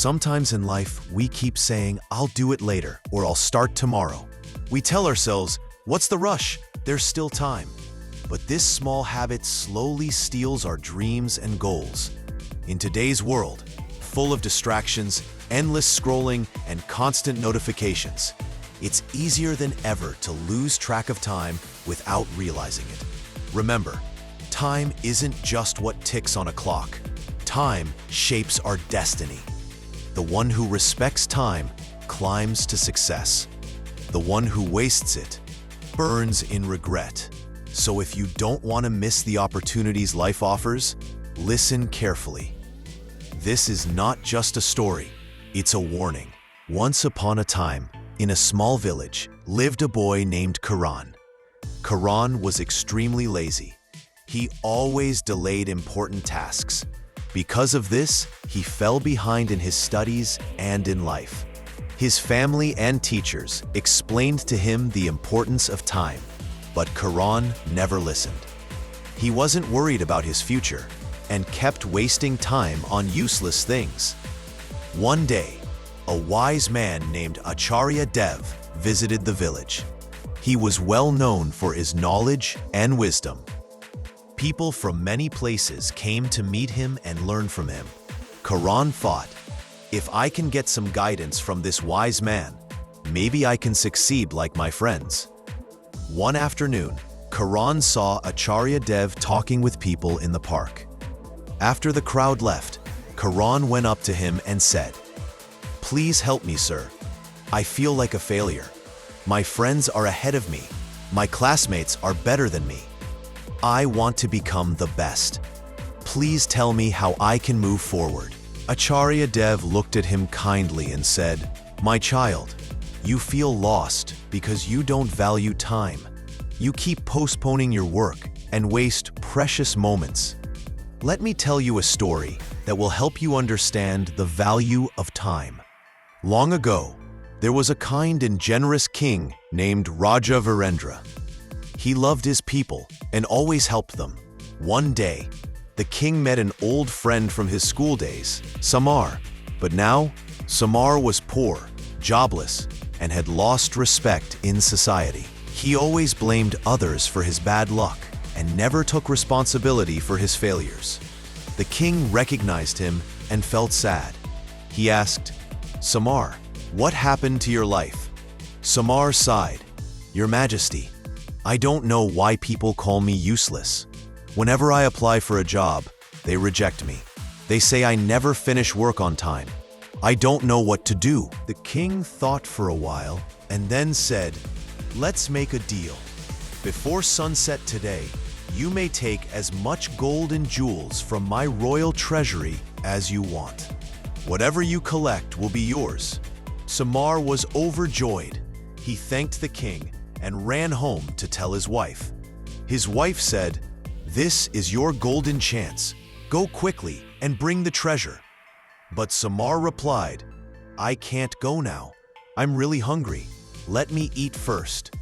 Sometimes in life, we keep saying, "I'll do it later," or "I'll start tomorrow." We tell ourselves, "What's the rush? There's still time." But this small habit slowly steals our dreams and goals. In today's world, full of distractions, endless scrolling, and constant notifications, it's easier than ever to lose track of time without realizing it. Remember, time isn't just what ticks on a clock. Time shapes our destiny. The one who respects time climbs to success. The one who wastes it burns in regret. So if you don't want to miss the opportunities life offers, listen carefully. This is not just a story, it's a warning. Once upon a time, in a small village, lived a boy named Karan. Karan was extremely lazy. He always delayed important tasks. Because of this, he fell behind in his studies and in life. His family and teachers explained to him the importance of time, but Karan never listened. He wasn't worried about his future and kept wasting time on useless things. One day, a wise man named Acharya Dev visited the village. He was well known for his knowledge and wisdom. People from many places came to meet him and learn from him. Karan thought, "If I can get some guidance from this wise man, maybe I can succeed like my friends." One afternoon, Karan saw Acharya Dev talking with people in the park. After the crowd left, Karan went up to him and said, "Please help me, sir. I feel like a failure. My friends are ahead of me. My classmates are better than me. I want to become the best. Please tell me how I can move forward." Acharya Dev looked at him kindly and said, "My child, you feel lost because you don't value time. You keep postponing your work and waste precious moments. Let me tell you a story that will help you understand the value of time. Long ago, there was a kind and generous king named Raja Virendra. He loved his people and always helped them. One day, the king met an old friend from his school days, Samar. But now, Samar was poor, jobless, and had lost respect in society. He always blamed others for his bad luck and never took responsibility for his failures. The king recognized him and felt sad. He asked, "Samar, what happened to your life?" Samar sighed, "Your Majesty, I don't know why people call me useless. Whenever I apply for a job, they reject me. They say I never finish work on time. I don't know what to do." The king thought for a while and then said, "Let's make a deal. Before sunset today, you may take as much gold and jewels from my royal treasury as you want. Whatever you collect will be yours." Samar was overjoyed. He thanked the king and ran home to tell his wife. His wife said, "This is your golden chance. Go quickly and bring the treasure." But Samar replied, "I can't go now. I'm really hungry. Let me eat first."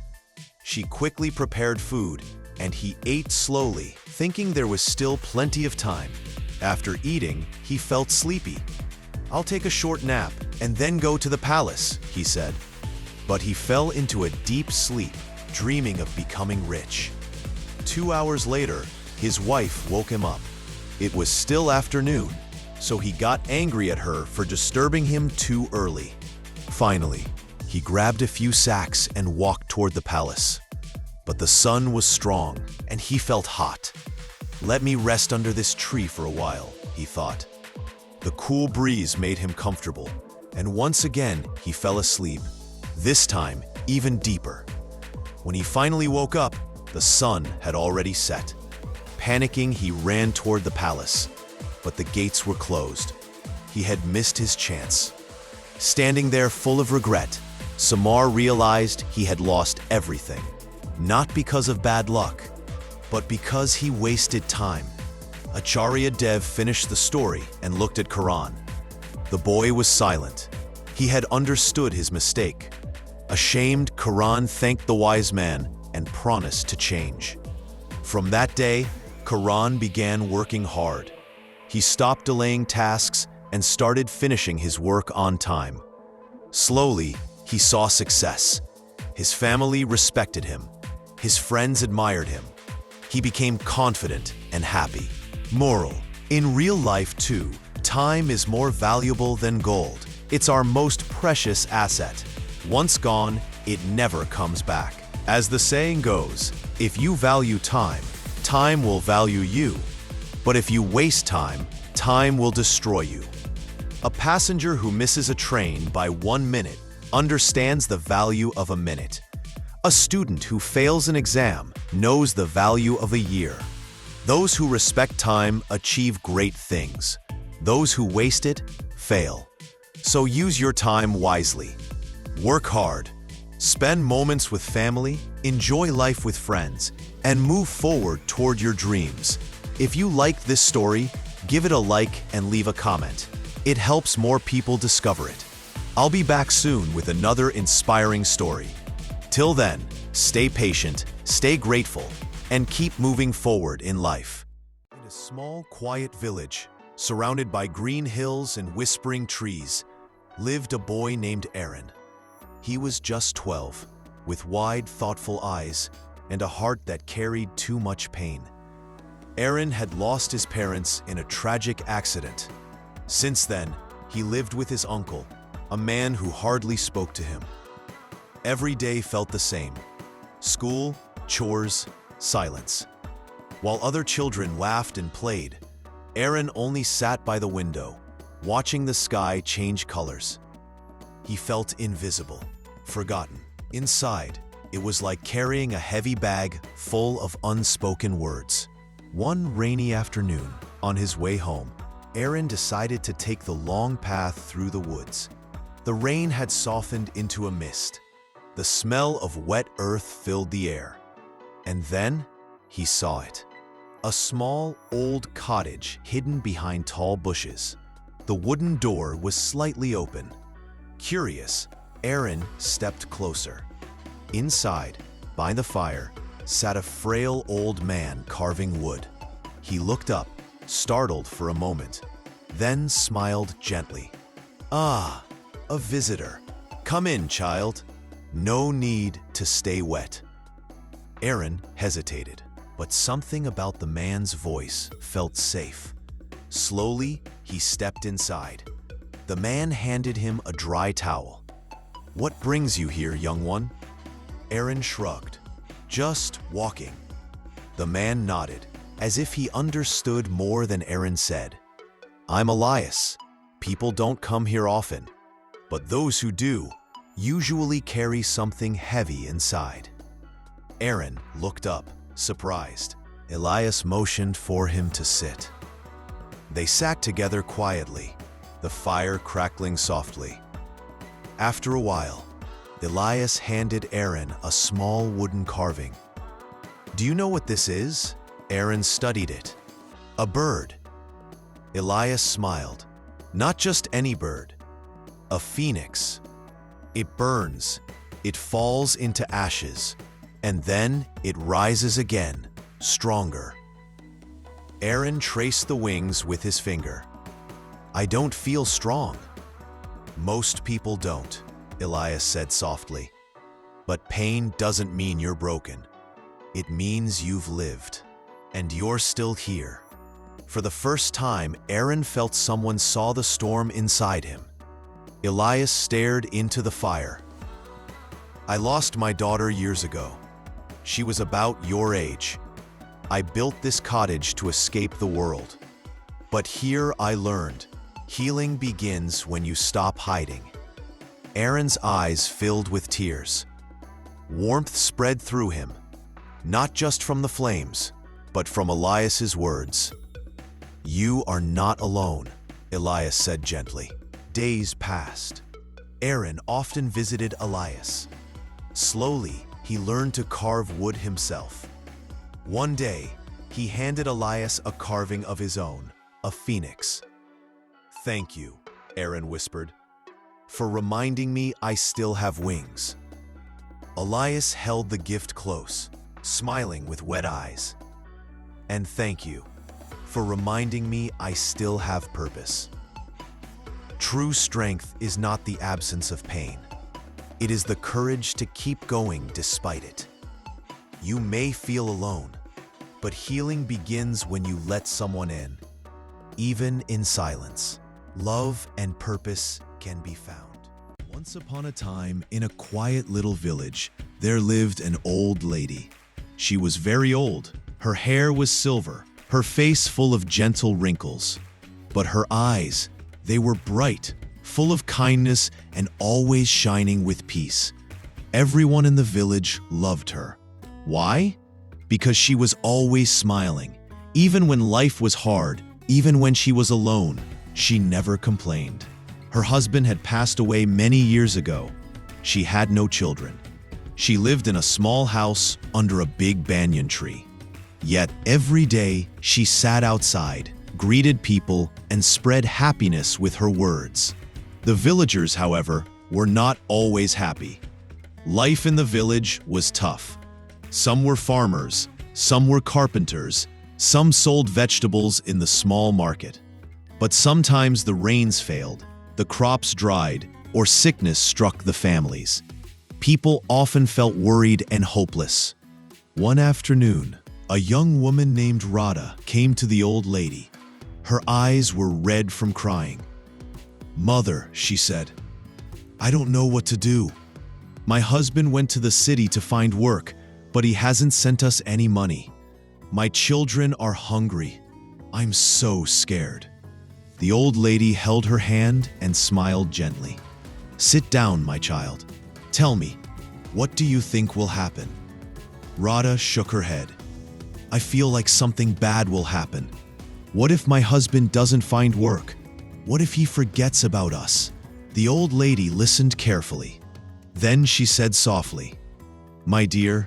She quickly prepared food, and he ate slowly, thinking there was still plenty of time. After eating, he felt sleepy. "I'll take a short nap and then go to the palace," he said. But he fell into a deep sleep, dreaming of becoming rich. 2 hours later, his wife woke him up. It was still afternoon, so he got angry at her for disturbing him too early. Finally, he grabbed a few sacks and walked toward the palace. But the sun was strong, and he felt hot. "Let me rest under this tree for a while," he thought. The cool breeze made him comfortable, and once again he fell asleep, this time even deeper. When he finally woke up, the sun had already set. Panicking, he ran toward the palace, but the gates were closed. He had missed his chance. Standing there full of regret, Samar realized he had lost everything, not because of bad luck, but because he wasted time. Acharya Dev finished the story and looked at Karan. The boy was silent. He had understood his mistake. Ashamed, Karan thanked the wise man and promised to change. From that day, Karan began working hard. He stopped delaying tasks and started finishing his work on time. Slowly, he saw success. His family respected him. His friends admired him. He became confident and happy. Moral: in real life too, time is more valuable than gold. It's our most precious asset. Once gone, it never comes back. As the saying goes, if you value time, time will value you. But if you waste time, time will destroy you. A passenger who misses a train by 1 minute understands the value of a minute. A student who fails an exam knows the value of a year. Those who respect time achieve great things. Those who waste it fail. So use your time wisely. Work hard. Spend moments with family, enjoy life with friends, and move forward toward your dreams. If you liked this story, give it a like and leave a comment. It helps more people discover it. I'll be back soon with another inspiring story. Till then, stay patient, stay grateful, and keep moving forward in life. In a small, quiet village, surrounded by green hills and whispering trees, lived a boy named Aaron. He was just 12, with wide, thoughtful eyes and a heart that carried too much pain. Aaron had lost his parents in a tragic accident. Since then, he lived with his uncle, a man who hardly spoke to him. Every day felt the same: school, chores, silence. While other children laughed and played, Aaron only sat by the window, watching the sky change colors. He felt invisible, forgotten. Inside, it was like carrying a heavy bag full of unspoken words. One rainy afternoon, on his way home, Aaron decided to take the long path through the woods. The rain had softened into a mist. The smell of wet earth filled the air. And then, he saw it. A small, old cottage hidden behind tall bushes. The wooden door was slightly open. Curious, Aaron stepped closer. Inside, by the fire, sat a frail old man carving wood. He looked up, startled for a moment, then smiled gently. "Ah, a visitor. Come in, child. No need to stay wet." Aaron hesitated, but something about the man's voice felt safe. Slowly, he stepped inside. The man handed him a dry towel. "What brings you here, young one?" Aaron shrugged. "Just walking." The man nodded, as if he understood more than Aaron said. "I'm Elias. People don't come here often, but those who do usually carry something heavy inside." Aaron looked up, surprised. Elias motioned for him to sit. They sat together quietly, the fire crackling softly. After a while, Elias handed Aaron a small wooden carving. "Do you know what this is?" Aaron studied it. "A bird." Elias smiled. "Not just any bird. A phoenix. It burns, it falls into ashes, and then it rises again, stronger." Aaron traced the wings with his finger. "I don't feel strong." "Most people don't," Elias said softly. "But pain doesn't mean you're broken. It means you've lived, and you're still here." For the first time, Aaron felt someone saw the storm inside him. Elias stared into the fire. "I lost my daughter years ago. She was about your age. I built this cottage to escape the world. But here I learned, healing begins when you stop hiding." Aaron's eyes filled with tears. Warmth spread through him, not just from the flames, but from Elias's words. "You are not alone," Elias said gently. Days passed. Aaron often visited Elias. Slowly, he learned to carve wood himself. One day, he handed Elias a carving of his own, a phoenix. "Thank you," Aaron whispered, "for reminding me I still have wings." Elias held the gift close, smiling with wet eyes. "And thank you for reminding me I still have purpose." True strength is not the absence of pain. It is the courage to keep going despite it. You may feel alone, but healing begins when you let someone in, even in silence. Love and purpose can be found. Once upon a time, in a quiet little village, there lived an old lady. She was very old. Her hair was silver, her face full of gentle wrinkles. But her eyes, they were bright, full of kindness and always shining with peace. Everyone in the village loved her. Why? Because she was always smiling. Even when life was hard, even when she was alone, she never complained. Her husband had passed away many years ago. She had no children. She lived in a small house under a big banyan tree. Yet every day she sat outside, greeted people, and spread happiness with her words. The villagers, however, were not always happy. Life in the village was tough. Some were farmers, some were carpenters, some sold vegetables in the small market. But sometimes the rains failed, the crops dried, or sickness struck the families. People often felt worried and hopeless. One afternoon, a young woman named Radha came to the old lady. Her eyes were red from crying. "Mother," she said, "I don't know what to do. My husband went to the city to find work, but he hasn't sent us any money. My children are hungry. I'm so scared." The old lady held her hand and smiled gently. "Sit down, my child. Tell me, what do you think will happen?" Radha shook her head. "I feel like something bad will happen. What if my husband doesn't find work? What if he forgets about us?" The old lady listened carefully. Then she said softly, "My dear,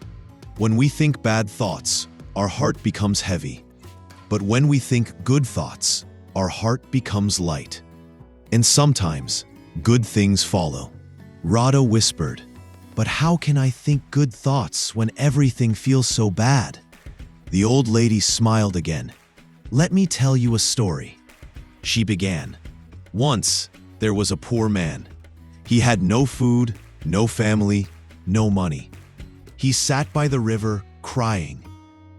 when we think bad thoughts, our heart becomes heavy. But when we think good thoughts, our heart becomes light. And sometimes, good things follow." Radha whispered, "But how can I think good thoughts when everything feels so bad?" The old lady smiled again. "Let me tell you a story." She began. "Once, there was a poor man. He had no food, no family, no money. He sat by the river, crying.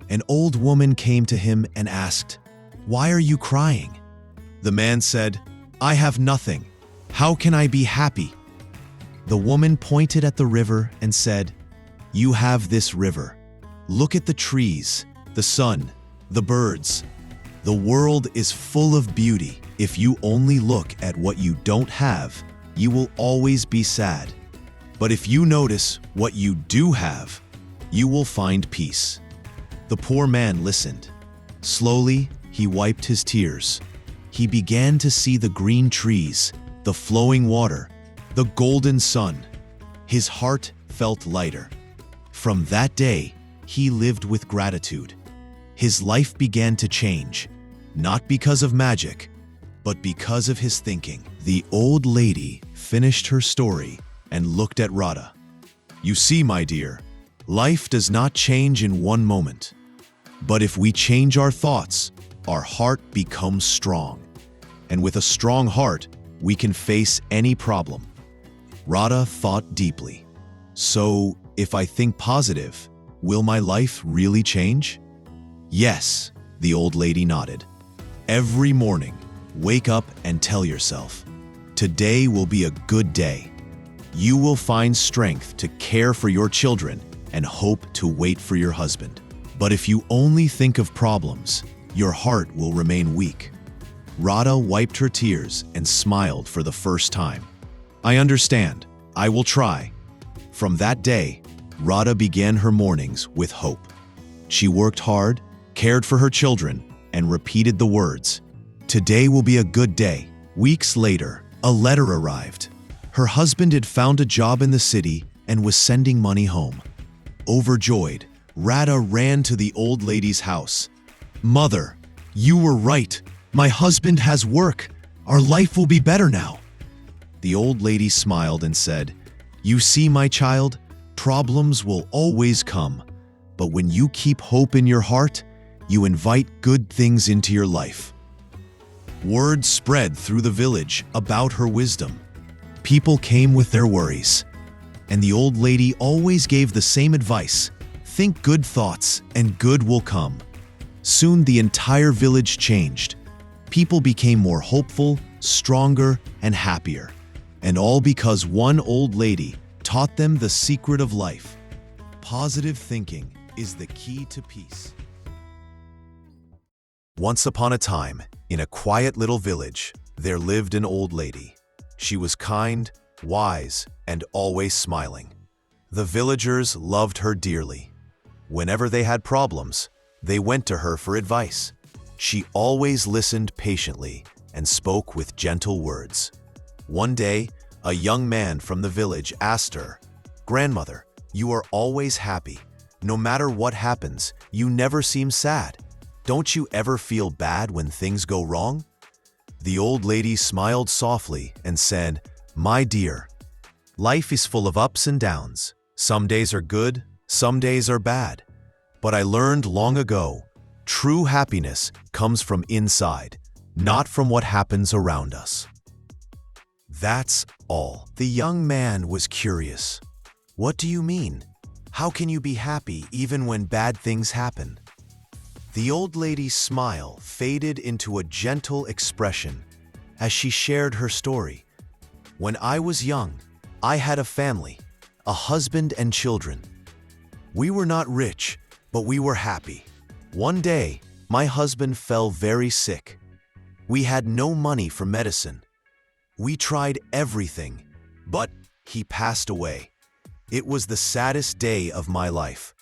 An old woman came to him and asked, 'Why are you crying?' The man said, 'I have nothing. How can I be happy?' The woman pointed at the river and said, 'You have this river. Look at the trees, the sun, the birds. The world is full of beauty. If you only look at what you don't have, you will always be sad. But if you notice what you do have, you will find peace.' The poor man listened. Slowly, he wiped his tears. He began to see the green trees, the flowing water, the golden sun. His heart felt lighter. From that day, he lived with gratitude. His life began to change, not because of magic, but because of his thinking." The old lady finished her story and looked at Radha. "You see, my dear, life does not change in one moment. But if we change our thoughts, our heart becomes strong. And with a strong heart, we can face any problem." Radha thought deeply. "So, if I think positive, will my life really change?" "Yes," the old lady nodded. "Every morning, wake up and tell yourself, 'Today will be a good day.' You will find strength to care for your children and hope to wait for your husband. But if you only think of problems, your heart will remain weak." Radha wiped her tears and smiled for the first time. "I understand. I will try." From that day, Radha began her mornings with hope. She worked hard, cared for her children, and repeated the words, "Today will be a good day." Weeks later, a letter arrived. Her husband had found a job in the city and was sending money home. Overjoyed, Radha ran to the old lady's house. "Mother, you were right. My husband has work. Our life will be better now." The old lady smiled and said, "You see, my child, problems will always come. But when you keep hope in your heart, you invite good things into your life." Word spread through the village about her wisdom. People came with their worries, and the old lady always gave the same advice: think good thoughts and good will come. Soon the entire village changed. People became more hopeful, stronger, and happier. And all because one old lady taught them the secret of life. Positive thinking is the key to peace. Once upon a time, in a quiet little village, there lived an old lady. She was kind, wise, and always smiling. The villagers loved her dearly. Whenever they had problems, they went to her for advice. She always listened patiently and spoke with gentle words. One day, a young man from the village asked her, "Grandmother, you are always happy. No matter what happens, you never seem sad. Don't you ever feel bad when things go wrong?" The old lady smiled softly and said, "My dear, life is full of ups and downs. Some days are good, some days are bad. But I learned long ago, true happiness comes from inside, not from what happens around us." That's all. The young man was curious. "What do you mean? How can you be happy even when bad things happen?" The old lady's smile faded into a gentle expression as she shared her story. "When I was young, I had a family, a husband and children. We were not rich, but we were happy. One day, my husband fell very sick. We had no money for medicine. We tried everything, but he passed away. It was the saddest day of my life.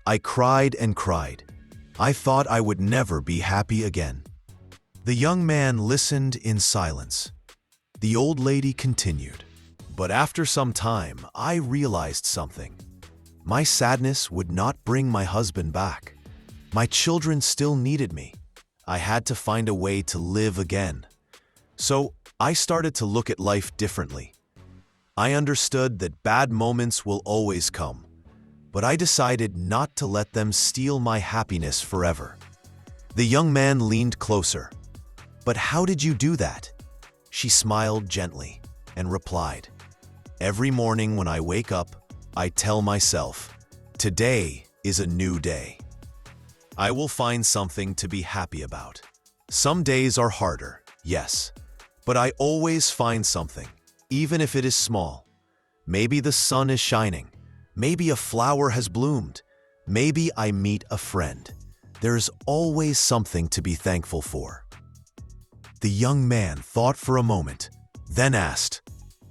I cried and cried. I thought I would never be happy again." The young man listened in silence. The old lady continued, "But after some time, I realized something. My sadness would not bring my husband back. My children still needed me. I had to find a way to live again. So I started to look at life differently. I understood that bad moments will always come, but I decided not to let them steal my happiness forever." The young man leaned closer. "But how did you do that?" She smiled gently and replied, "Every morning when I wake up, I tell myself, today is a new day. I will find something to be happy about. Some days are harder, yes, but I always find something, even if it is small. Maybe the sun is shining. Maybe a flower has bloomed. Maybe I meet a friend. There's always something to be thankful for." The young man thought for a moment, then asked,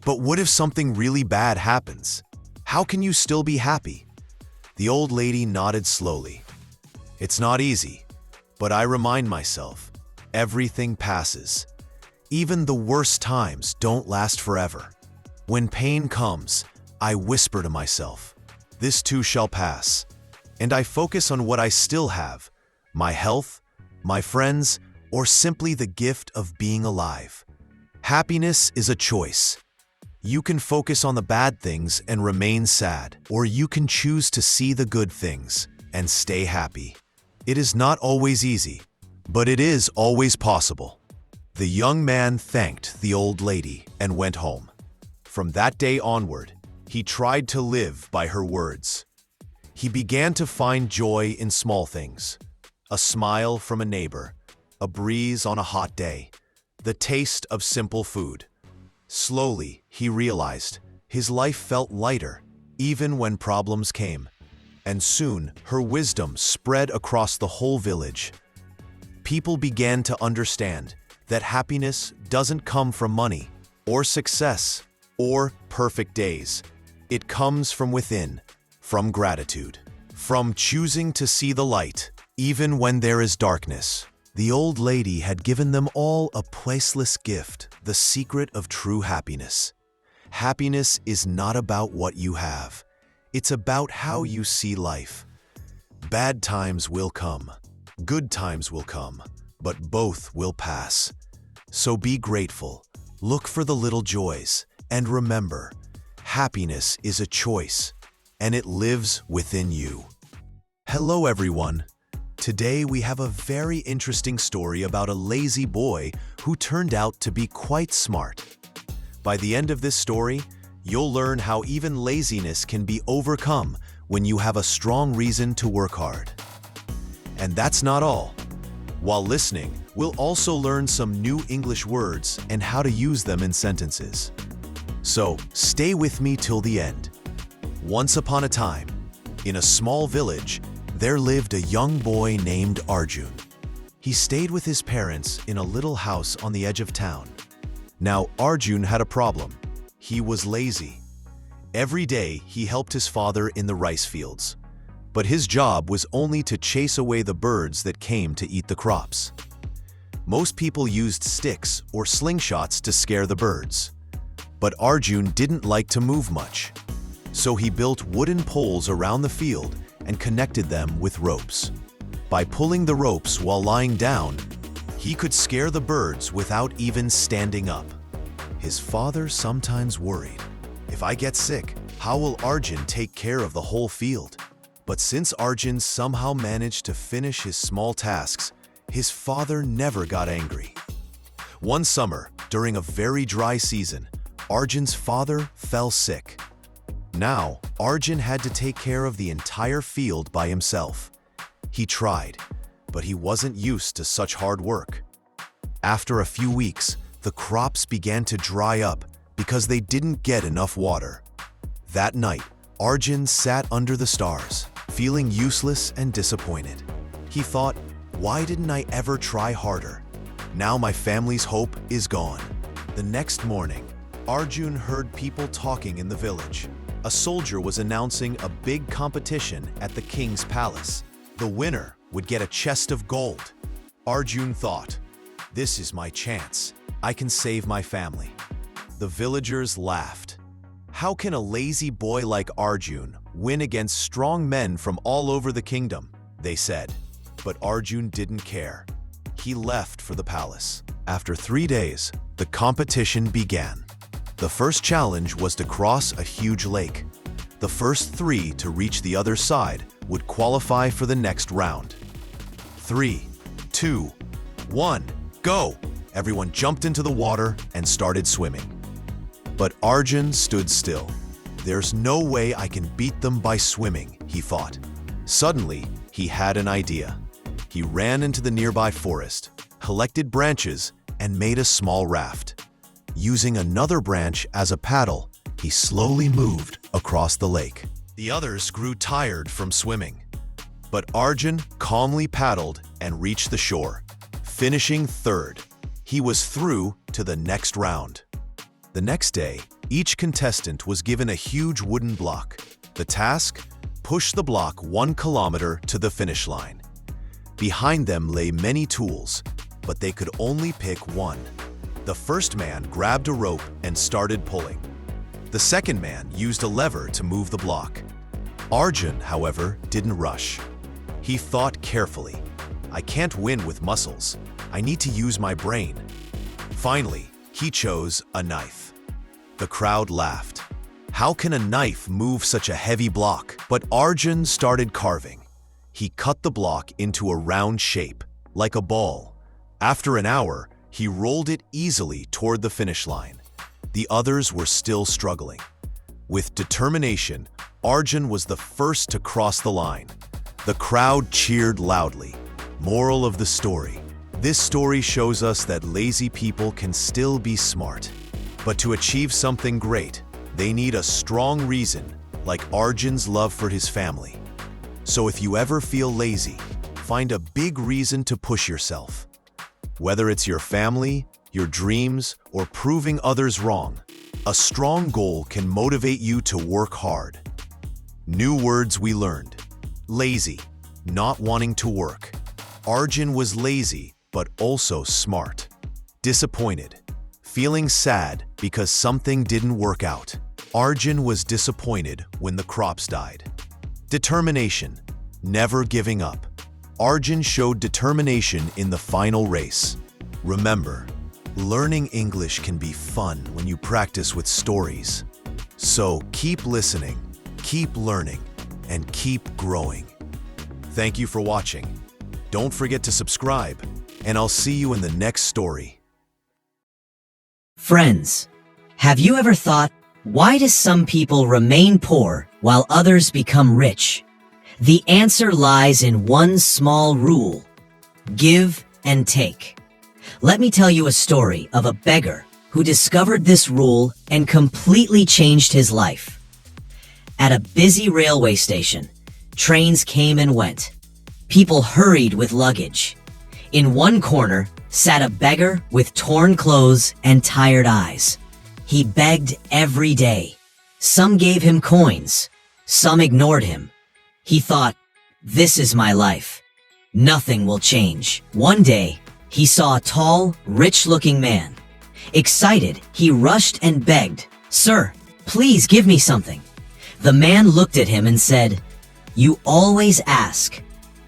"But what if something really bad happens? How can you still be happy?" The old lady nodded slowly. "It's not easy, but I remind myself, everything passes. Even the worst times don't last forever. When pain comes, I whisper to myself, this too shall pass. And I focus on what I still have, my health, my friends, or simply the gift of being alive. Happiness is a choice. You can focus on the bad things and remain sad, or you can choose to see the good things and stay happy. It is not always easy, but it is always possible." The young man thanked the old lady and went home. From that day onward, he tried to live by her words. He began to find joy in small things: a smile from a neighbor, a breeze on a hot day, the taste of simple food. Slowly, he realized his life felt lighter, even when problems came. And soon, her wisdom spread across the whole village. People began to understand that happiness doesn't come from money, or success, or perfect days. It comes from within, from gratitude, from choosing to see the light, even when there is darkness. The old lady had given them all a priceless gift, the secret of true happiness. Happiness is not about what you have. It's about how you see life. Bad times will come. Good times will come, but both will pass. So be grateful, look for the little joys, and remember, happiness is a choice, and it lives within you. Hello everyone. Today we have a very interesting story about a lazy boy who turned out to be quite smart. By the end of this story, you'll learn how even laziness can be overcome when you have a strong reason to work hard. And that's not all. While listening, we'll also learn some new English words and how to use them in sentences. So, stay with me till the end. Once upon a time, in a small village, there lived a young boy named Arjun. He stayed with his parents in a little house on the edge of town. Now, Arjun had a problem. He was lazy. Every day, he helped his father in the rice fields. But his job was only to chase away the birds that came to eat the crops. Most people used sticks or slingshots to scare the birds. But Arjun didn't like to move much. So he built wooden poles around the field and connected them with ropes. By pulling the ropes while lying down, he could scare the birds without even standing up. His father sometimes worried, if I get sick, how will Arjun take care of the whole field? But since Arjun somehow managed to finish his small tasks, his father never got angry. One summer, during a very dry season, Arjun's father fell sick. Now, Arjun had to take care of the entire field by himself. He tried, but he wasn't used to such hard work. After a few weeks, the crops began to dry up because they didn't get enough water. That night, Arjun sat under the stars, feeling useless and disappointed. He thought, why didn't I ever try harder? Now my family's hope is gone. The next morning, Arjun heard people talking in the village. A soldier was announcing a big competition at the king's palace. The winner would get a chest of gold. Arjun thought, this is my chance. I can save my family. The villagers laughed. How can a lazy boy like Arjun win against strong men from all over the kingdom? They said. But Arjun didn't care. He left for the palace. After 3 days, the competition began. The first challenge was to cross a huge lake. The first 3 to reach the other side would qualify for the next round. 3, 2, 1, go! Everyone jumped into the water and started swimming. But Arjun stood still. There's no way I can beat them by swimming, he thought. Suddenly, he had an idea. He ran into the nearby forest, collected branches, and made a small raft. Using another branch as a paddle, he slowly moved across the lake. The others grew tired from swimming. But Arjun calmly paddled and reached the shore, finishing third. He was through to the next round. The next day, each contestant was given a huge wooden block. The task? Push the block 1 kilometer to the finish line. Behind them lay many tools, but they could only pick one. The first man grabbed a rope and started pulling. The second man used a lever to move the block. Arjun, however, didn't rush. He thought carefully. I can't win with muscles. I need to use my brain. Finally, he chose a knife. The crowd laughed. How can a knife move such a heavy block? But Arjun started carving. He cut the block into a round shape, like a ball. After an hour, he rolled it easily toward the finish line. The others were still struggling. With determination, Arjun was the first to cross the line. The crowd cheered loudly. Moral of the story. This story shows us that lazy people can still be smart. But to achieve something great, they need a strong reason, like Arjun's love for his family. So if you ever feel lazy, find a big reason to push yourself. Whether it's your family, your dreams, or proving others wrong, a strong goal can motivate you to work hard. New words we learned. Lazy, not wanting to work. Arjun was lazy, but also smart. Disappointed, feeling sad because something didn't work out. Arjun was disappointed when the crops died. Determination, never giving up. Arjun showed determination in the final race. Remember, learning English can be fun when you practice with stories. So keep listening, keep learning, and keep growing. Thank you for watching. Don't forget to subscribe, and I'll see you in the next story. Friends, have you ever thought, why do some people remain poor while others become rich? The answer lies in one small rule: give and take. Let me tell you a story of a beggar who discovered this rule and completely changed his life. At a busy railway station, trains came and went. People hurried with luggage. In one corner sat a beggar with torn clothes and tired eyes. He begged every day. Some gave him coins. Some ignored him. He thought, this is my life. Nothing will change. One day, he saw a tall, rich-looking man. Excited, he rushed and begged, "Sir, please give me something." The man looked at him and said, "You always ask,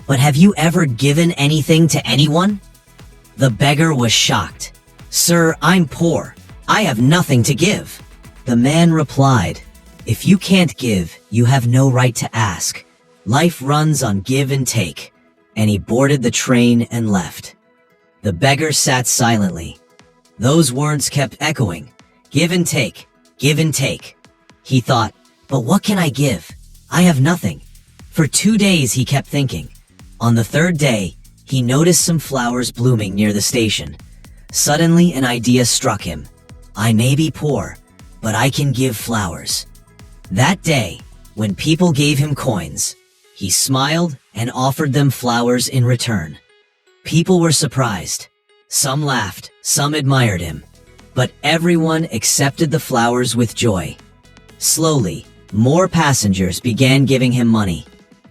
but have you ever given anything to anyone?" The beggar was shocked. "Sir, I'm poor. I have nothing to give." The man replied, "If you can't give, you have no right to ask. Life runs on give and take." And he boarded the train and left. The beggar sat silently. Those words kept echoing, "Give and take, give and take." He thought, "But what can I give? I have nothing." For 2 days he kept thinking. On the third day, he noticed some flowers blooming near the station. Suddenly an idea struck him. "I may be poor, but I can give flowers." That day, when people gave him coins, he smiled and offered them flowers in return. People were surprised. Some laughed, some admired him, but everyone accepted the flowers with joy. Slowly, more passengers began giving him money.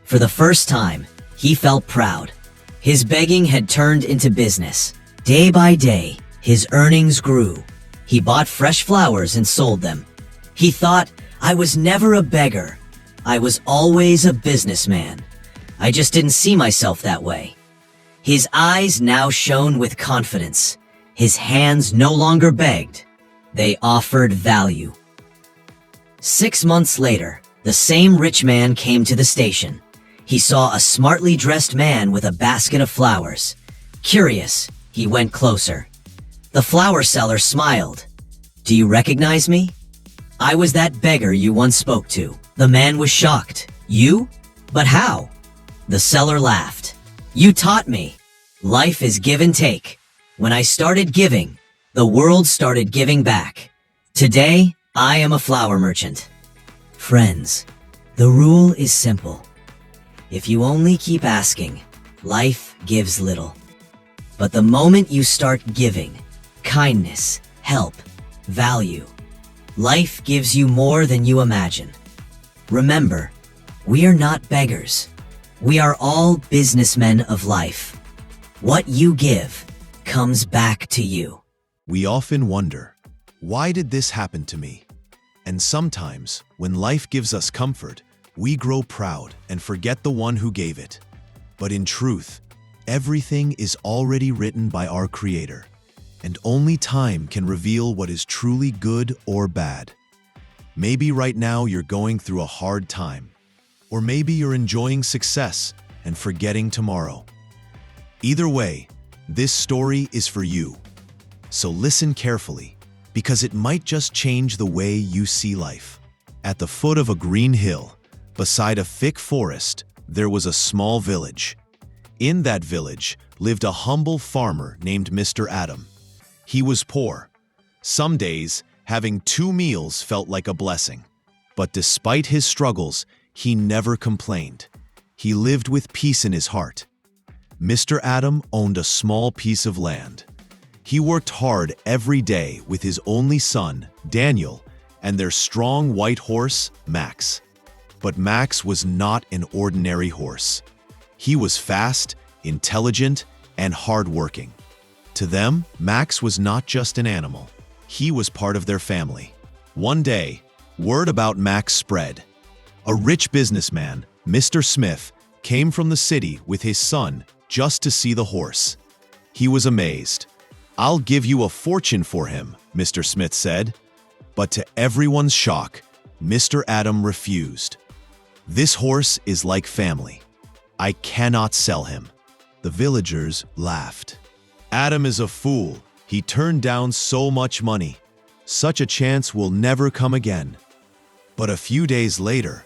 For the first time, he felt proud. His begging had turned into business. Day by day, his earnings grew. He bought fresh flowers and sold them. He thought, "I was never a beggar. I was always a businessman. I just didn't see myself that way." His eyes now shone with confidence. His hands no longer begged. They offered value. 6 months later, the same rich man came to the station. He saw a smartly dressed man with a basket of flowers. Curious, he went closer. The flower seller smiled. "Do you recognize me? I was that beggar you once spoke to." The man was shocked. "You? But how?" The seller laughed. "You taught me. Life is give and take. When I started giving, the world started giving back. Today, I am a flower merchant." Friends, the rule is simple. If you only keep asking, life gives little. But the moment you start giving, kindness, help, value, life gives you more than you imagine. Remember, we are not beggars. We are all businessmen of life. What you give comes back to you. We often wonder, why did this happen to me? And sometimes, when life gives us comfort, we grow proud and forget the one who gave it. But in truth, everything is already written by our Creator, and only time can reveal what is truly good or bad. Maybe right now you're going through a hard time, or maybe you're enjoying success and forgetting tomorrow. Either way, this story is for you. So listen carefully, because it might just change the way you see life. At the foot of a green hill, beside a thick forest, there was a small village. In that village lived a humble farmer named Mr. Adam. He was poor. Some days, having 2 meals felt like a blessing. But despite his struggles, he never complained. He lived with peace in his heart. Mr. Adam owned a small piece of land. He worked hard every day with his only son, Daniel, and their strong white horse, Max. But Max was not an ordinary horse. He was fast, intelligent, and hardworking. To them, Max was not just an animal. He was part of their family. One day, word about Max spread. A rich businessman, Mr. Smith, came from the city with his son just to see the horse. He was amazed. "I'll give you a fortune for him," Mr. Smith said. But to everyone's shock, Mr. Adam refused. "This horse is like family. I cannot sell him." The villagers laughed. Adam is a fool. He turned down so much money. Such a chance will never come again. But a few days later,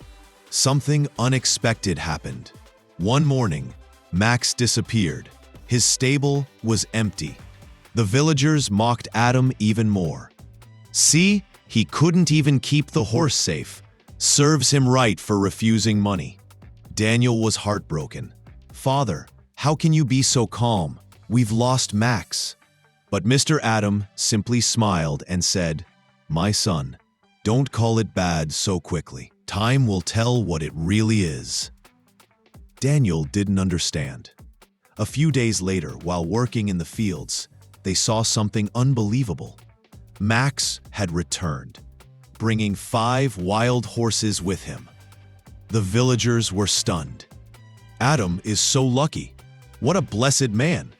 something unexpected happened. One morning, Max disappeared. His stable was empty. The villagers mocked Adam even more. See, he couldn't even keep the horse safe. Serves him right for refusing money. Daniel was heartbroken. Father, how can you be so calm? We've lost Max. But Mr. Adam simply smiled and said, My son, don't call it bad so quickly. Time will tell what it really is. Daniel didn't understand. A few days later, while working in the fields, they saw something unbelievable. Max had returned, bringing 5 wild horses with him. The villagers were stunned. Adam is so lucky. What a blessed man.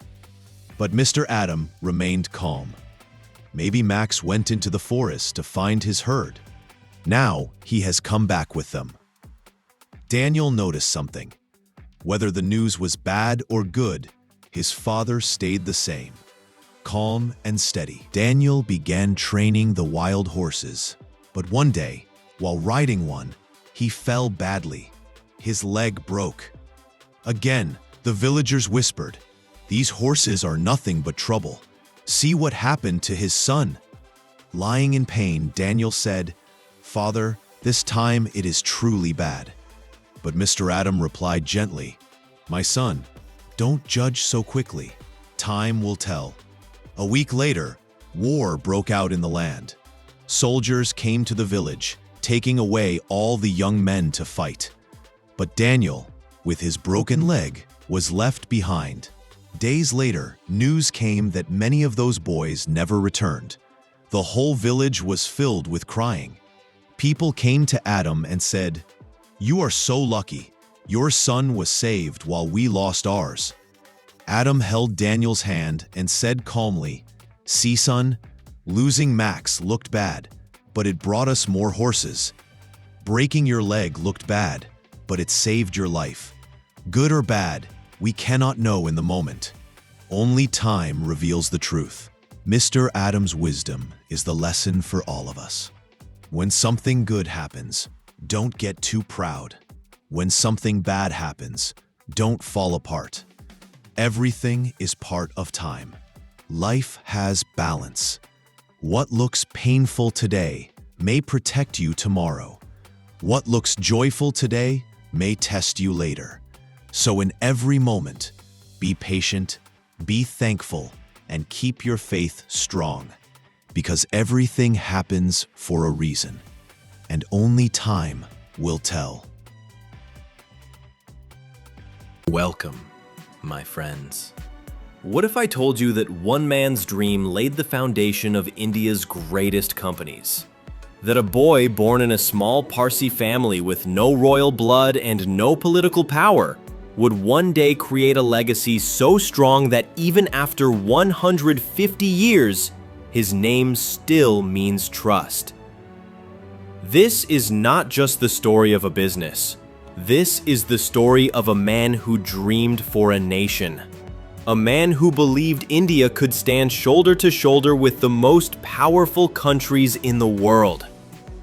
But Mr. Adam remained calm. Maybe Max went into the forest to find his herd. Now he has come back with them. Daniel noticed something. Whether the news was bad or good, his father stayed the same. Calm and steady. Daniel began training the wild horses. But one day, while riding one, he fell badly. His leg broke. Again, the villagers whispered, These horses are nothing but trouble. See what happened to his son. Lying in pain, Daniel said, Father, this time it is truly bad. But Mr. Adam replied gently, My son, don't judge so quickly. Time will tell. A week later, war broke out in the land. Soldiers came to the village, taking away all the young men to fight. But Daniel, with his broken leg, was left behind. Days later, news came that many of those boys never returned. The whole village was filled with crying. People came to Adam and said, You are so lucky. Your son was saved while we lost ours. Adam held Daniel's hand and said calmly, See, son, losing Max looked bad, but it brought us more horses. Breaking your leg looked bad, but it saved your life. Good or bad, we cannot know in the moment. Only time reveals the truth. Mr. Adam's wisdom is the lesson for all of us. When something good happens, don't get too proud. When something bad happens, don't fall apart. Everything is part of time. Life has balance. What looks painful today may protect you tomorrow. What looks joyful today may test you later. So in every moment, be patient, be thankful, and keep your faith strong. Because everything happens for a reason, and only time will tell. Welcome, my friends. What if I told you that one man's dream laid the foundation of India's greatest companies? That a boy born in a small Parsi family with no royal blood and no political power would one day create a legacy so strong that even after 150 years, his name still means trust. This is not just the story of a business. This is the story of a man who dreamed for a nation. A man who believed India could stand shoulder to shoulder with the most powerful countries in the world.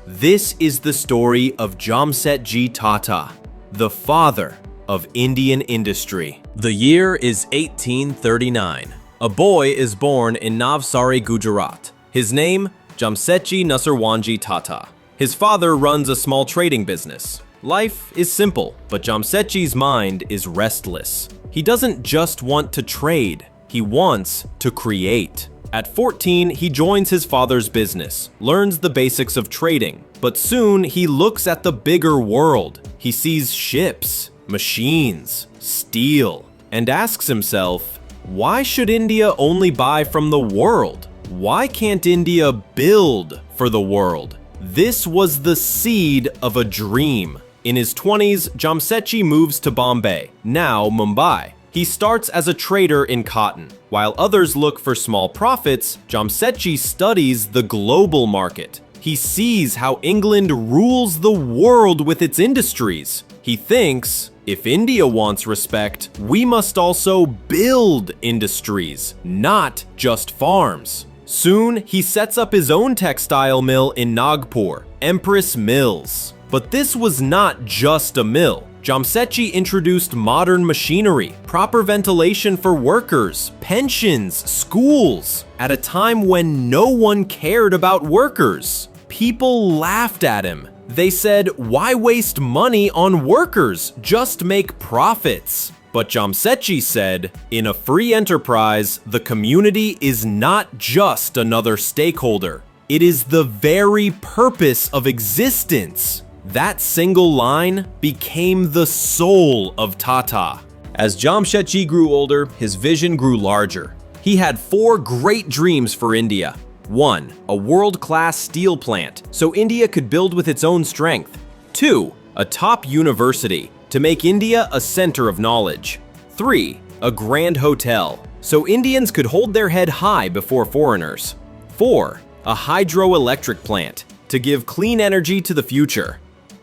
This is the story of Jamsetji Tata, the father of Indian industry. The year is 1839. A boy is born in Navsari, Gujarat. His name, Jamsetji Nasarwanji Tata. His father runs a small trading business. Life is simple, but Jamsetji's mind is restless. He doesn't just want to trade, he wants to create. At 14, he joins his father's business, learns the basics of trading, but soon he looks at the bigger world. He sees ships, machines, steel, and asks himself, why should India only buy from the world? Why can't India build for the world? This was the seed of a dream. In his 20s, Jamsetji moves to Bombay, now Mumbai. He starts as a trader in cotton. While others look for small profits, Jamsetji studies the global market. He sees how England rules the world with its industries. He thinks, If India wants respect, we must also build industries, not just farms. Soon, he sets up his own textile mill in Nagpur, Empress Mills. But this was not just a mill. Jamsetji introduced modern machinery, proper ventilation for workers, pensions, schools, at a time when no one cared about workers. People laughed at him. They said, why waste money on workers? Just make profits. But Jamsetji said, in a free enterprise, the community is not just another stakeholder. It is the very purpose of existence. That single line became the soul of Tata. As Jamsetji grew older, his vision grew larger. He had 4 great dreams for India. 1. A world-class steel plant, so India could build with its own strength. 2. A top university, to make India a center of knowledge. 3. A grand hotel, so Indians could hold their head high before foreigners. 4. A hydroelectric plant, to give clean energy to the future.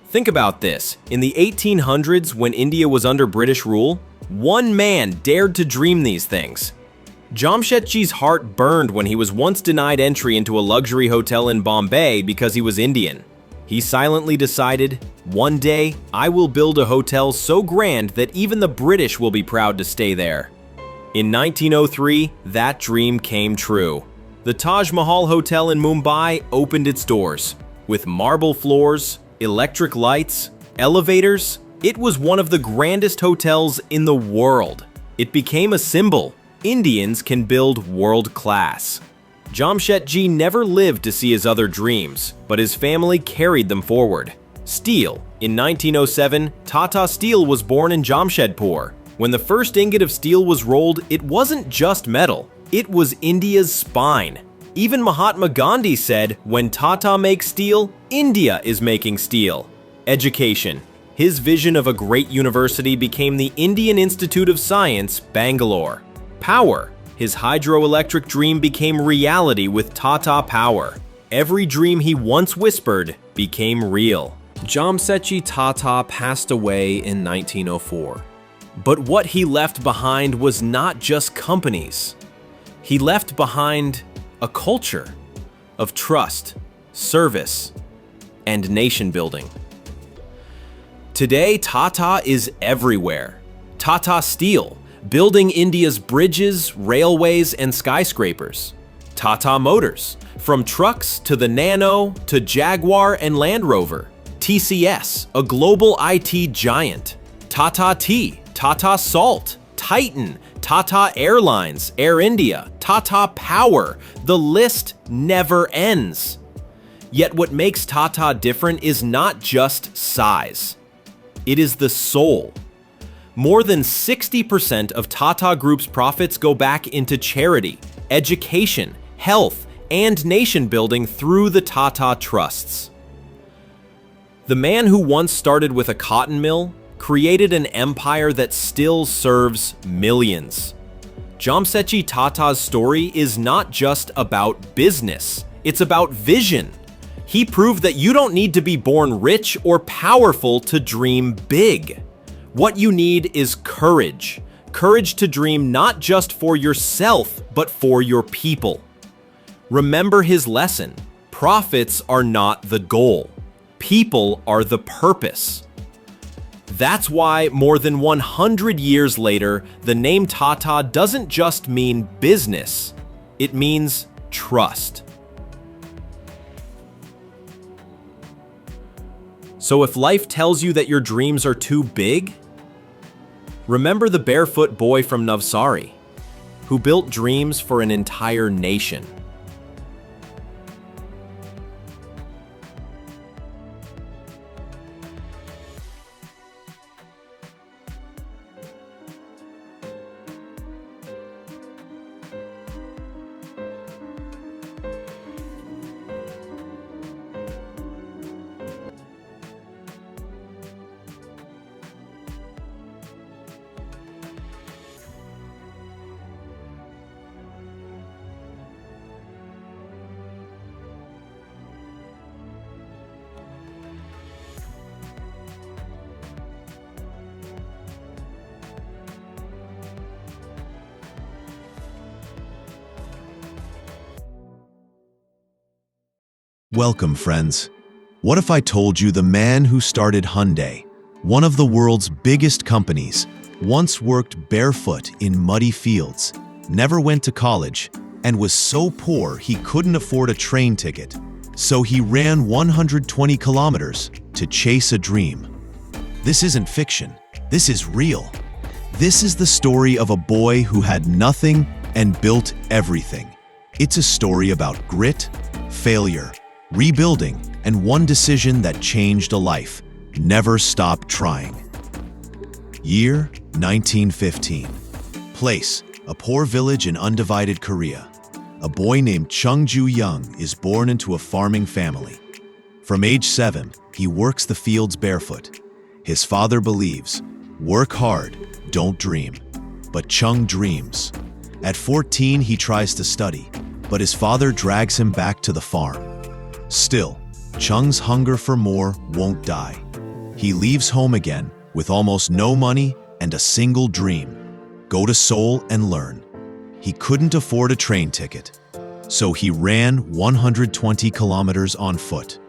Think about this. In the 1800s, when India was under British rule, one man dared to dream these things. Jamsetji's heart burned when he was once denied entry into a luxury hotel in Bombay because he was Indian. He silently decided, one day, I will build a hotel so grand that even the British will be proud to stay there. In 1903, that dream came true. The Taj Mahal Hotel in Mumbai opened its doors. With marble floors, electric lights, elevators, it was one of the grandest hotels in the world. It became a symbol. Indians can build world-class. Jamsetji never lived to see his other dreams, but his family carried them forward. Steel. In 1907, Tata Steel was born in Jamshedpur. When the first ingot of steel was rolled, it wasn't just metal. It was India's spine. Even Mahatma Gandhi said, when Tata makes steel, India is making steel. Education. His vision of a great university became the Indian Institute of Science, Bangalore. Power. His hydroelectric dream became reality with Tata Power. Every dream he once whispered became real. Jamsetji Tata passed away in 1904. But what he left behind was not just companies. He left behind a culture of trust, service, and nation building. Today, Tata is everywhere. Tata Steel, building India's bridges, railways, and skyscrapers. Tata Motors, from trucks to the Nano to Jaguar and Land Rover. TCS, a global IT giant. Tata Tea, Tata Salt, Titan, Tata Airlines, Air India, Tata Power. The list never ends. Yet what makes Tata different is not just size. It is the soul. More than 60% of Tata Group's profits go back into charity, education, health, and nation building through the Tata Trusts. The man who once started with a cotton mill created an empire that still serves millions. Jamsetji Tata's story is not just about business, it's about vision. He proved that you don't need to be born rich or powerful to dream big. What you need is courage. Courage to dream not just for yourself, but for your people. Remember his lesson. Profits are not the goal. People are the purpose. That's why more than 100 years later, the name Tata doesn't just mean business. It means trust. So if life tells you that your dreams are too big, remember the barefoot boy from Navsari, who built dreams for an entire nation. Welcome, friends. What if I told you the man who started Hyundai, one of the world's biggest companies, once worked barefoot in muddy fields, never went to college, and was so poor he couldn't afford a train ticket, so he ran 120 kilometers to chase a dream? This isn't fiction. This is real. This is the story of a boy who had nothing and built everything. It's a story about grit, failure, rebuilding, and one decision that changed a life. Never stop trying. Year 1915. Place: a poor village in undivided Korea. A boy named Chung Ju-young is born into a farming family. From age 7, he works the fields barefoot. His father believes, work hard, don't dream. But Chung dreams. At 14, he tries to study, but his father drags him back to the farm. Still, Chung's hunger for more won't die. He leaves home again with almost no money and a single dream: go to Seoul and learn. He couldn't afford a train ticket, so he ran 120 kilometers on foot.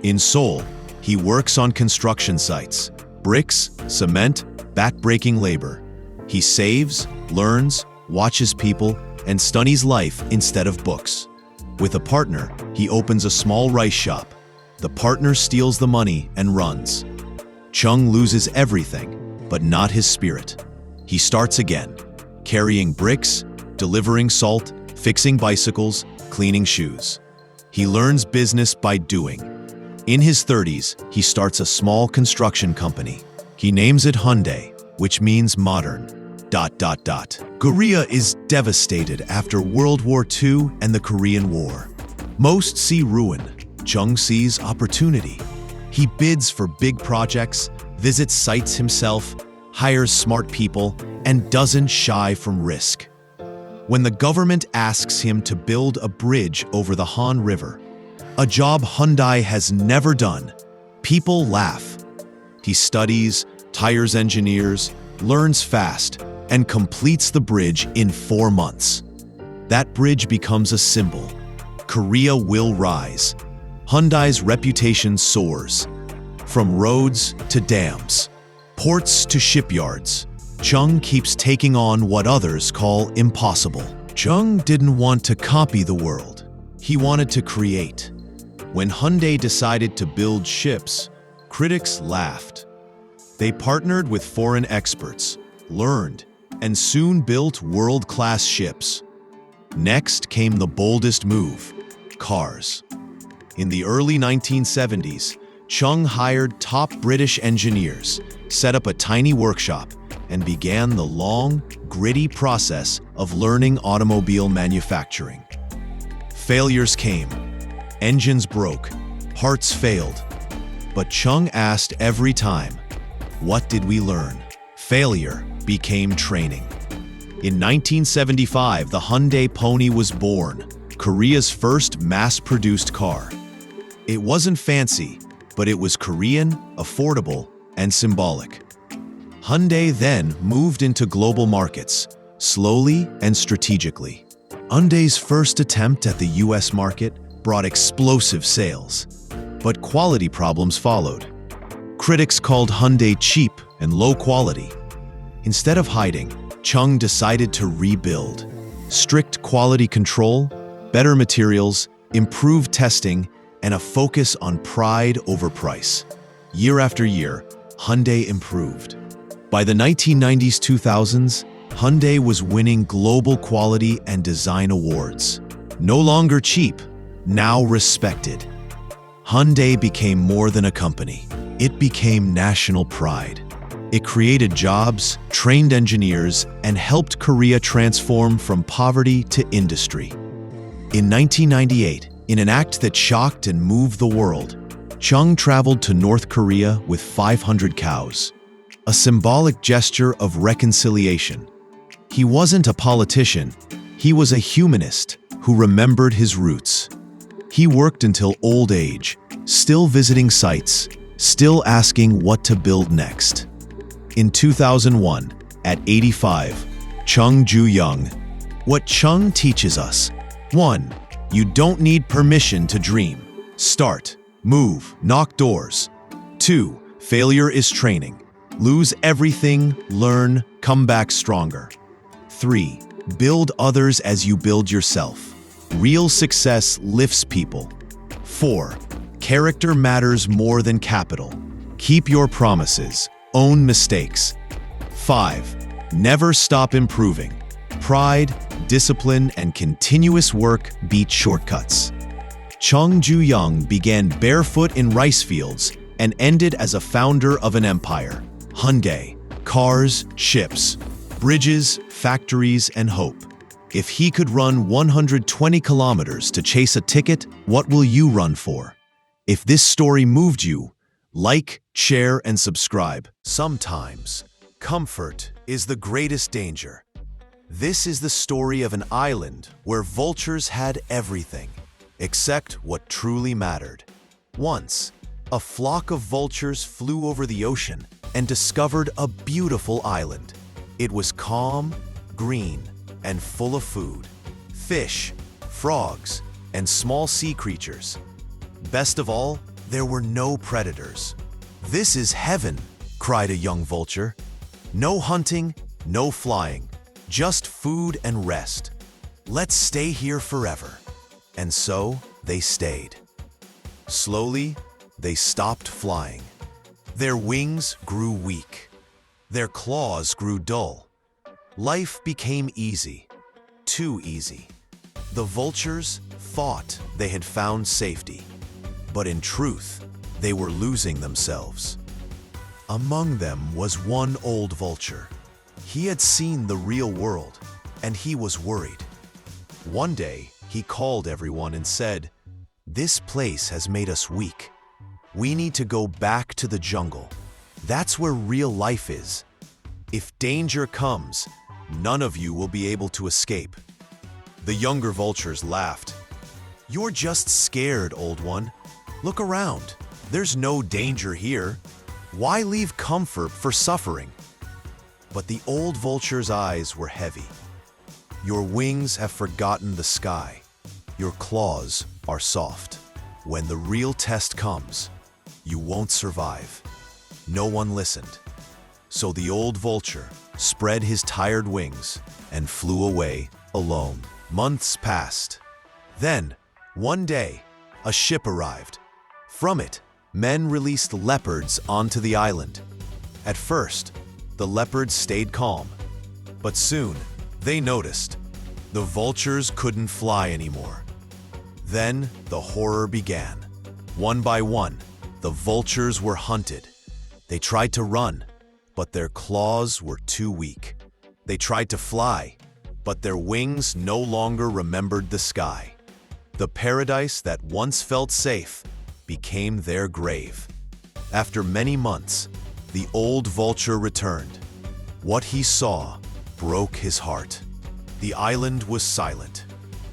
In Seoul, he works on construction sites: bricks, cement, back-breaking labor. He saves, learns, watches people, and studies life instead of books. With a partner, he opens a small rice shop. The partner steals the money and runs. Chung loses everything, but not his spirit. He starts again, carrying bricks, delivering salt, fixing bicycles, cleaning shoes. He learns business by doing. In his 30s, he starts a small construction company. He names it Hyundai, which means modern. Korea is devastated after World War II and the Korean War. Most see ruin. Chung sees opportunity. He bids for big projects, visits sites himself, hires smart people, and doesn't shy from risk. When the government asks him to build a bridge over the Han River, a job Hyundai has never done, people laugh. He studies, hires engineers, learns fast, and completes the bridge in 4 months. That bridge becomes a symbol. Korea will rise. Hyundai's reputation soars. From roads to dams, ports to shipyards, Chung keeps taking on what others call impossible. Chung didn't want to copy the world. He wanted to create. When Hyundai decided to build ships, critics laughed. They partnered with foreign experts, learned, and soon built world-class ships. Next came the boldest move: cars. In the early 1970s, Chung hired top British engineers, set up a tiny workshop, and began the long, gritty process of learning automobile manufacturing. Failures came. Engines broke. Parts failed. But Chung asked every time, "What did we learn?" Failure became training. In 1975, the Hyundai Pony was born, Korea's first mass-produced car. It wasn't fancy, but it was Korean, affordable, and symbolic. Hyundai then moved into global markets, slowly and strategically. Hyundai's first attempt at the US market brought explosive sales, but quality problems followed. Critics called Hyundai cheap and low quality. Instead of hiding, Chung decided to rebuild. Strict quality control, better materials, improved testing, and a focus on pride over price. Year after year, Hyundai improved. By the 1990s-2000s, Hyundai was winning global quality and design awards. No longer cheap, now respected. Hyundai became more than a company. It became national pride. It created jobs, trained engineers, and helped Korea transform from poverty to industry. In 1998, in an act that shocked and moved the world, Chung traveled to North Korea with 500 cows, a symbolic gesture of reconciliation. He wasn't a politician, he was a humanist who remembered his roots. He worked until old age, still visiting sites, still asking what to build next. In 2001, at 85, Chung Ju-young. What Chung teaches us: 1. You don't need permission to dream. Start, move, knock doors. 2. Failure is training. Lose everything, learn, come back stronger. 3. Build others as you build yourself. Real success lifts people. 4. Character matters more than capital. Keep your promises. Own mistakes. 5. Never stop improving. Pride, discipline, and continuous work beat shortcuts. Chung Ju-young began barefoot in rice fields and ended as a founder of an empire. Hyundai, cars, ships, bridges, factories, and hope. If he could run 120 kilometers to chase a ticket, what will you run for? If this story moved you, like, share, and subscribe. Sometimes, comfort is the greatest danger. This is the story of an island where vultures had everything, except what truly mattered. Once, a flock of vultures flew over the ocean and discovered a beautiful island. It was calm, green, and full of food. Fish, frogs, and small sea creatures. Best of all, there were no predators. "This is heaven," cried a young vulture. "No hunting, no flying, just food and rest. Let's stay here forever." And so they stayed. Slowly, they stopped flying. Their wings grew weak. Their claws grew dull. Life became easy, too easy. The vultures thought they had found safety, but in truth, they were losing themselves. Among them was one old vulture. He had seen the real world, and he was worried. One day, he called everyone and said, "This place has made us weak. We need to go back to the jungle. That's where real life is. If danger comes, none of you will be able to escape." The younger vultures laughed. "You're just scared, old one. Look around. There's no danger here. Why leave comfort for suffering?" But the old vulture's eyes were heavy. "Your wings have forgotten the sky. Your claws are soft. When the real test comes, you won't survive." No one listened. So the old vulture spread his tired wings and flew away alone. Months passed. Then, one day, a ship arrived. From it, men released leopards onto the island. At first, the leopards stayed calm, but soon they noticed the vultures couldn't fly anymore. Then the horror began. One by one, the vultures were hunted. They tried to run, but their claws were too weak. They tried to fly, but their wings no longer remembered the sky. The paradise that once felt safe became their grave. After many months, the old vulture returned. What he saw broke his heart. The island was silent.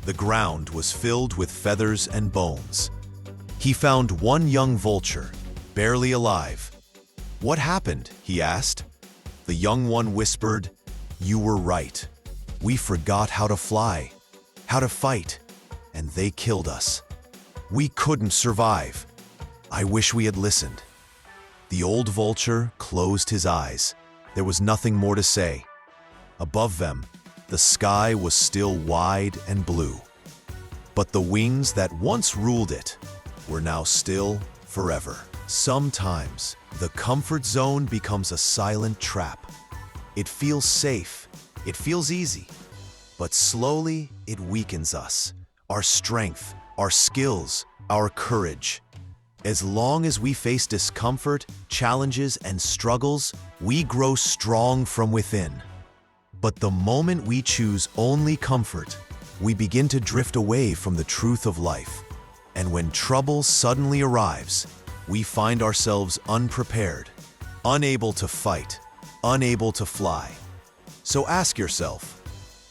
The ground was filled with feathers and bones. He found one young vulture, barely alive. "What happened?" he asked. The young one whispered, "You were right. We forgot how to fly, how to fight, and they killed us. We couldn't survive. I wish we had listened." The old vulture closed his eyes. There was nothing more to say. Above them, the sky was still wide and blue. But the wings that once ruled it were now still forever. Sometimes, the comfort zone becomes a silent trap. It feels safe, it feels easy, but slowly it weakens us, our strength, our skills, our courage. As long as we face discomfort, challenges, and struggles, we grow strong from within. But the moment we choose only comfort, we begin to drift away from the truth of life. And when trouble suddenly arrives, we find ourselves unprepared, unable to fight, unable to fly. So ask yourself,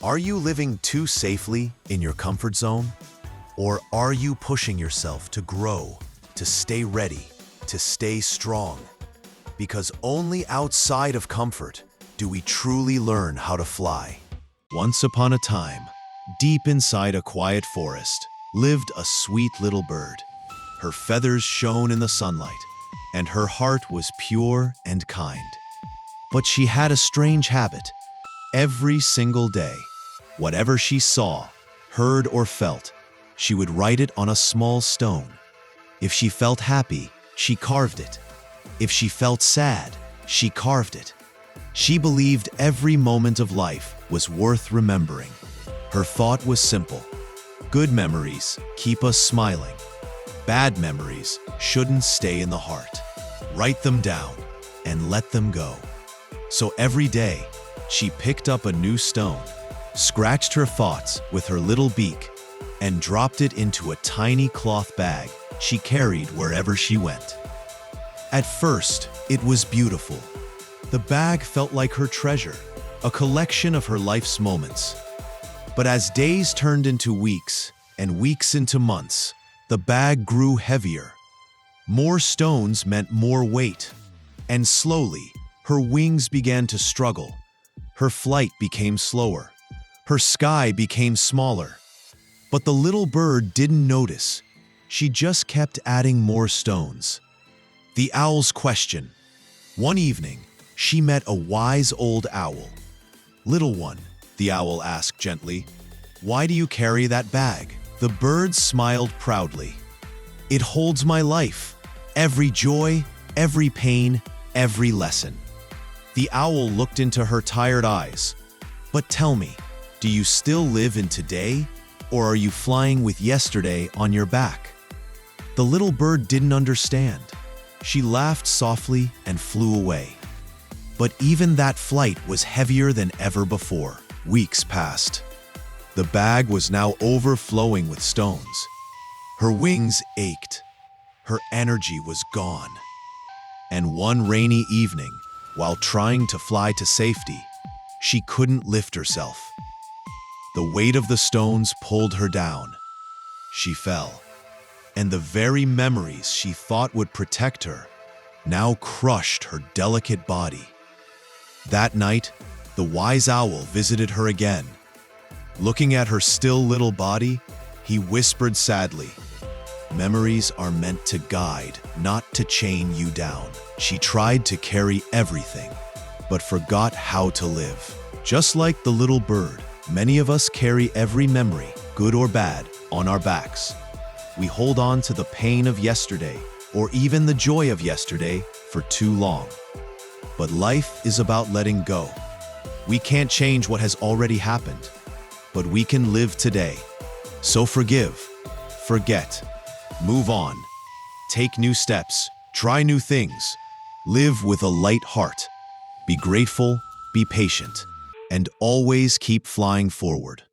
are you living too safely in your comfort zone? Or are you pushing yourself to grow, to stay ready, to stay strong? Because only outside of comfort do we truly learn how to fly. Once upon a time, deep inside a quiet forest, lived a sweet little bird. her feathers shone in the sunlight, and her heart was pure and kind. But she had a strange habit. Every single day, whatever she saw, heard, or felt, she would write it on a small stone. If she felt happy, she carved it. If she felt sad, she carved it. She believed every moment of life was worth remembering. Her thought was simple. Good memories keep us smiling. Bad memories shouldn't stay in the heart. Write them down and let them go. So every day, she picked up a new stone, scratched her thoughts with her little beak, and dropped it into a tiny cloth bag she carried wherever she went. At first, it was beautiful. The bag felt like her treasure, a collection of her life's moments. But as days turned into weeks and weeks into months, the bag grew heavier. More stones meant more weight, and slowly, her wings began to struggle. Her flight became slower. Her sky became smaller. But the little bird didn't notice. She just kept adding more stones. The owl's question. One evening, she met a wise old owl. "Little one," the owl asked gently, "why do you carry that bag?" The bird smiled proudly. "It holds my life, every joy, every pain, every lesson." The owl looked into her tired eyes. "But tell me, do you still live in today, or are you flying with yesterday on your back?" The little bird didn't understand. She laughed softly and flew away. But even that flight was heavier than ever before. Weeks passed. The bag was now overflowing with stones. Her wings ached. Her energy was gone. And one rainy evening, while trying to fly to safety, she couldn't lift herself. The weight of the stones pulled her down. She fell, and the very memories she thought would protect her now crushed her delicate body. That night, the wise owl visited her again. Looking at her still little body, he whispered sadly, "Memories are meant to guide, not to chain you down." She tried to carry everything, but forgot how to live. Just like the little bird, many of us carry every memory, good or bad, on our backs. We hold on to the pain of yesterday, or even the joy of yesterday, for too long. But life is about letting go. We can't change what has already happened, but we can live today. So forgive, forget, move on, take new steps, try new things, live with a light heart, be grateful, be patient, and always keep flying forward.